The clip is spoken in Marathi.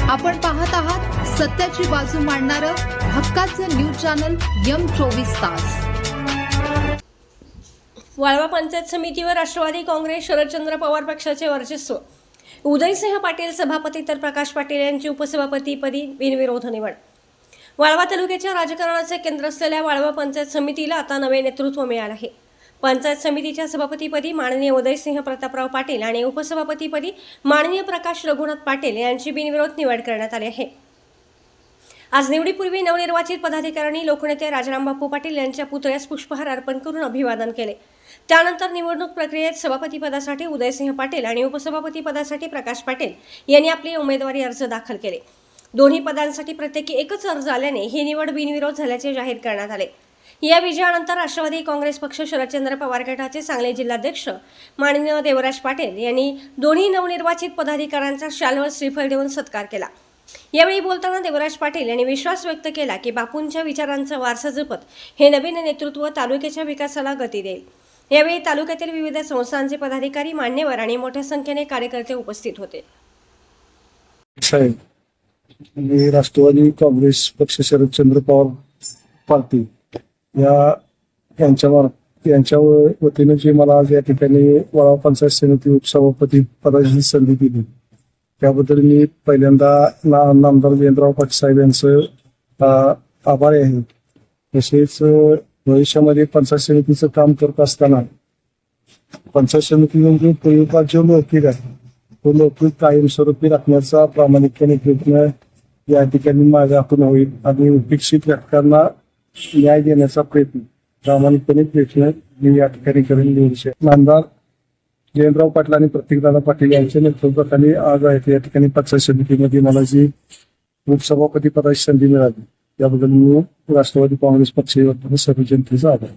आपण पाहत आहात सत्याची बाजू मांडणारं हक्काचं न्यूज चॅनल M24 तास। वाळवा पंचायत समितीवर राष्ट्रवादी काँग्रेस शरदचंद्र पवार पक्षाचे वर्चस्व। उदयसिंह पाटील सभापती तर प्रकाश पाटील यांची उपसभापतीपदी बिनविरोध निवड। वाळवा तालुक्याच्या राजकारणाचे केंद्र असलेल्या वाळवा पंचायत समितीला आता नवे नेतृत्व मिळाले आहे। पंचायत समितीच्या सभापतीपदी माननीय उदयसिंह प्रतापराव पाटील आणि उपसभापतीपदी माननीय प्रकाश रघुनाथ पाटील यांची बिनविरोध निवड करण्यात आली आहे। आज निवडीपूर्वी नवनिर्वाचित पदाधिकाऱ्यांनी लोकनेते राजारामबापू पाटील यांच्या पुतळ्यास पुष्पहार अर्पण करून अभिवादन केले। त्यानंतर निवडणूक प्रक्रियेत सभापतीपदासाठी उदयसिंह पाटील आणि उपसभापतीपदासाठी प्रकाश पाटील यांनी आपले उमेदवारी अर्ज दाखल केले। दोन्ही पदांसाठी प्रत्येकी एकच अर्ज आल्याने ही निवड बिनविरोध झाल्याचे जाहीर करण्यात आले। या विजयानंतर राष्ट्रवादी काँग्रेस पक्ष शरदचंद्र पवार गटाचे सांगली जिल्हाध्यक्ष माननीय देवराज पाटील यांनी दोन्ही नवनिर्वाचित पदाधिकाऱ्यांचा शाल व श्रीफळ देऊन सत्कार केला। यावेळी बोलताना देवराज पाटील यांनी विश्वास व्यक्त केला की बापूंच्या विचारांचा वारसा जपत हे नवीन नेतृत्व तालुक्याच्या विकासाला गती देईल। यावेळी तालुक्यातील विविध संस्थांचे पदाधिकारी, मान्यवर आणि मोठ्या संख्येने कार्यकर्ते उपस्थित होते। मी राष्ट्रवादी काँग्रेस पक्ष शरदचंद्र पवार पार्टी यांच्या वतीने जे मला आज या ठिकाणी वाळवा पंचायत समिती उपसभापती पदाची संधी दिली त्याबद्दल मी पहिल्यांदा नामदार जयंतराव पाटील साहेब यांचं आभारी आहे। तसेच भविष्यामध्ये पंचायत समितीचं काम करत असताना पंचायत समिती म्हणजे परिवार जो लौकिक आहे तो लौकिक कायमस्वरूपी राखण्याचा प्रामाणिकपणे प्रयत्न या ठिकाणी माझ्याकडून होईल आणि उपेक्षित घटकांना न्याय देण्याचा प्रामाणिकपणे प्रयत्न मी या ठिकाणी करून देऊ नामदार जयंतराव पाटील आणि प्रतीकदादा पाटील यांच्या नेतृत्वाखाली आज आहेत या ठिकाणी पंचायत समितीमध्ये मला जी उपसभापती पदाची संधी मिळाली त्याबद्दल मी राष्ट्रवादी काँग्रेस पक्षाच्या सर्व जनतेचा आभार।